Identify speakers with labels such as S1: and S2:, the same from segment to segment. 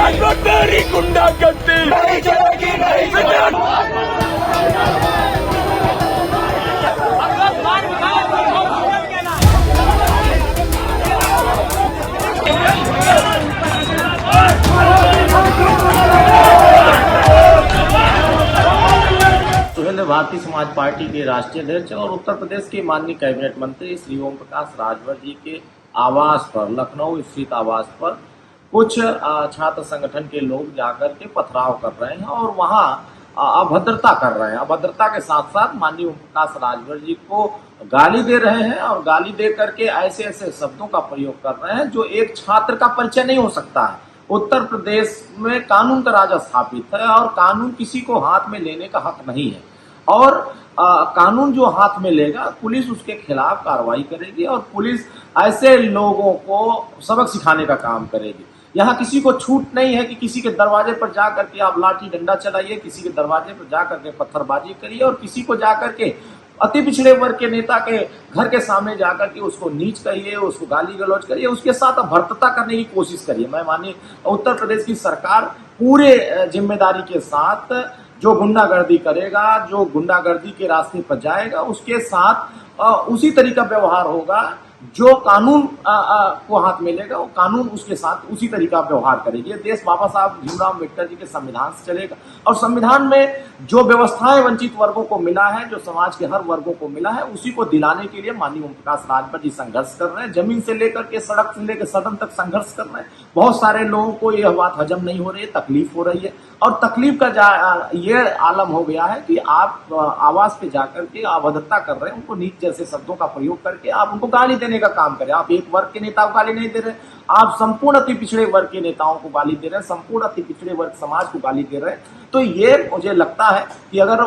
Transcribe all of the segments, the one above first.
S1: तेरी गुंडागर्दी नहीं चलेगी, नहीं चलेगी।
S2: भारतीय समाज पार्टी के राष्ट्रीय अध्यक्ष और उत्तर प्रदेश के माननीय कैबिनेट मंत्री श्री ओम प्रकाश राजभर जी के आवास पर, लखनऊ स्थित आवास पर कुछ छात्र संगठन के लोग जाकर के पथराव कर रहे हैं और वहां अभद्रता कर रहे हैं। अभद्रता के साथ साथ माननीय ओम प्रकाश राजभर जी को गाली दे रहे हैं और गाली दे करके ऐसे ऐसे शब्दों का प्रयोग कर रहे हैं जो एक छात्र का परिचय नहीं हो सकता है। उत्तर प्रदेश में कानून का राज स्थापित है और कानून किसी को हाथ में लेने का हक नहीं है और कानून जो हाथ में लेगा पुलिस उसके खिलाफ कार्रवाई करेगी और पुलिस ऐसे लोगों को सबक सिखाने का काम करेगी। यहाँ किसी को छूट नहीं है कि किसी के दरवाजे पर जा करके आप लाठी डंडा चलाइए, किसी के दरवाजे पर जा करके पत्थरबाजी करिए और किसी को जा करके अति पिछड़े वर्ग के नेता के घर के सामने जाकर के उसको नीच कहिए, उसको गाली गलौज करिए, उसके साथ भर्तता करने की कोशिश करिए। मैं मानिए उत्तर प्रदेश की सरकार पूरे जिम्मेदारी के साथ जो गुंडागर्दी करेगा, जो गुंडागर्दी के रास्ते पर जाएगा, उसके साथ उसी तरीका व्यवहार होगा। जो कानून को हाथ में लेगा वो कानून उसके साथ उसी तरीका व्यवहार करेगी। देश बाबा साहब भीमराव अम्बेडकर जी के संविधान से चलेगा और संविधान में जो व्यवस्थाएं वंचित वर्गों को मिला है, जो समाज के हर वर्गों को मिला है, उसी को दिलाने के लिए माननीय ओम प्रकाश राजभर जी संघर्ष कर रहे हैं। जमीन से लेकर के सड़क से लेकर सदन तक संघर्ष कर रहे हैं। बहुत सारे लोगों को यह बात हजम नहीं हो रही है, तकलीफ हो रही है और तकलीफ का ये आलम हो गया है कि आप आवाज पे जाकर के अभद्रता कर रहे हैं, उनको नीच जैसे शब्दों का प्रयोग करके आप उनको गाली देने का काम करें। आप एक वर्ग के नेता को गाली नहीं दे रहे, आप संपूर्ण अति पिछड़े वर्ग के नेताओं को गाली दे रहे हैं, संपूर्ण अति पिछड़े वर्ग समाज को गाली दे रहे हैं। तो ये मुझे लगता है कि अगर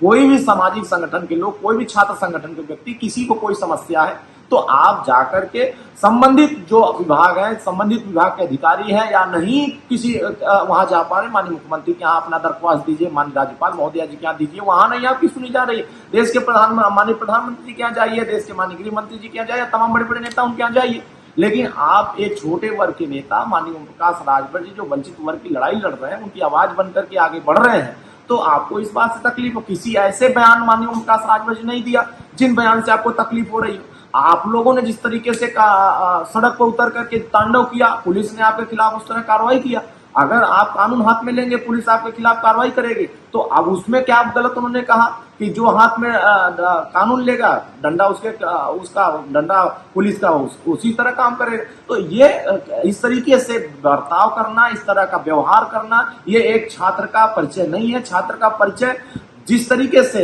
S2: कोई भी सामाजिक संगठन के लोग, कोई भी छात्र संगठन के व्यक्ति, किसी को कोई समस्या है तो आप जाकर के संबंधित जो विभाग है, संबंधित विभाग के अधिकारी है या नहीं किसी वहां जा पा रहे, माननीय मुख्यमंत्री के यहाँ अपना दरख्वास्त दीजिए, माननीय राज्यपाल महोदया जी के यहाँ दीजिए, वहां नहीं आपकी सुनी जा रही है। देश के माननीय प्रधानमंत्री के यहाँ जाइए, देश के माननीय गृह मंत्री जी के यहाँ जाइए, तमाम बड़े बड़े नेता उनके यहाँ जाइए, लेकिन आप एक छोटे वर्ग के नेता माननीय ओम प्रकाश राजभर जी जो वंचित वर्ग की लड़ाई लड़ रहे हैं, उनकी आवाज बनकर के आगे बढ़ रहे हैं, तो आपको इस बात से तकलीफ हो। किसी ऐसे बयान माननीय ओम प्रकाश राजभर जी नहीं दिया जिन बयान से आपको तकलीफ हो रही हो। आप लोगों ने जिस तरीके से सड़क पर उतर करके तांडव किया, पुलिस ने आपके खिलाफ उस तरह कार्रवाई किया। अगर आप कानून हाथ में लेंगे, पुलिस आपके खिलाफ कार्रवाई करेगी, तो अब उसमें क्या गलत उन्होंने कहा कि जो हाथ में कानून लेगा, डंडा उसका डंडा पुलिस का उसी तरह काम करेगा। तो ये इस तरीके से बर्ताव करना, इस तरह का व्यवहार करना, ये एक छात्र का परिचय नहीं है। छात्र का परिचय जिस तरीके से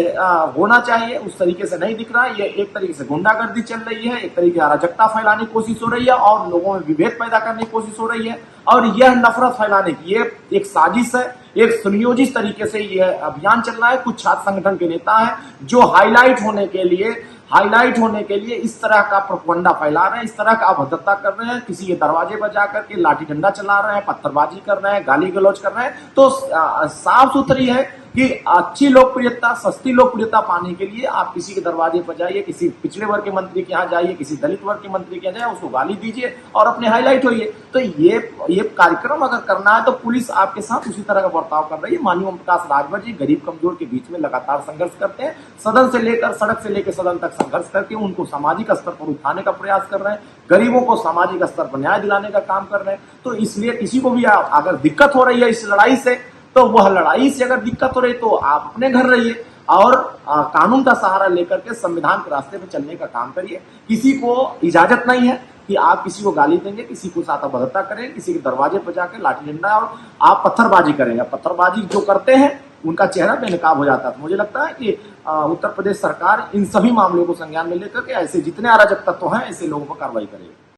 S2: होना चाहिए उस तरीके से नहीं दिख रहा है। ये एक तरीके से गुंडागर्दी चल रही है, एक तरीके से अराजकता फैलाने की कोशिश हो रही है और लोगों में विभेद पैदा करने की कोशिश हो रही है और यह नफरत फैलाने की ये एक साजिश है। एक सुनियोजित तरीके से यह अभियान चल रहा है। कुछ छात्र संगठन के नेता हैं जो हाईलाइट होने के लिए इस तरह का प्रोपगंडा फैला रहे हैं, इस तरह का अभद्रता कर रहे हैं, किसी के दरवाजे पर जाकर के लाठी डंडा चला रहे हैं, पत्थरबाजी कर रहे हैं, गाली गलौज कर रहे हैं। तो साफ सुथरी है कि अच्छी लोकप्रियता, सस्ती लोकप्रियता पाने के लिए आप किसी के दरवाजे पर जाइए, किसी पिछड़े वर्ग के मंत्री के यहाँ जाइए, किसी दलित वर्ग के मंत्री के यहाँ जाइए, उसको गाली दीजिए और अपने हाईलाइट होइए। तो ये कार्यक्रम अगर करना है तो पुलिस आपके साथ उसी तरह का बर्ताव कर रही है। माननीय ओम प्रकाश राजभर जी गरीब कमजोर के बीच में लगातार संघर्ष करते हैं, सदन से लेकर सड़क से लेकर सदन तक संघर्ष करके उनको सामाजिक स्तर पर उठाने का प्रयास कर रहे हैं, गरीबों को सामाजिक स्तर पर न्याय दिलाने का काम कर रहे हैं। तो इसलिए किसी को भी अगर दिक्कत हो रही है इस लड़ाई से, तो वह लड़ाई से अगर दिक्कत हो रही तो आप अपने घर रहिए और कानून का सहारा लेकर के संविधान के रास्ते पे चलने का काम करिए। किसी को इजाजत नहीं है कि आप किसी को गाली देंगे, किसी को साथ अभद्रता करें, किसी के दरवाजे पर जाकर लाठी डंडा और आप पत्थरबाजी करेंगे। पत्थरबाजी जो करते हैं उनका चेहरा बेनकाब हो जाता है। तो मुझे लगता है कि उत्तर प्रदेश सरकार इन सभी मामलों को संज्ञान में लेकर के ऐसे जितने अराजक तत्व हैं ऐसे लोगों पर कार्रवाई करेगी।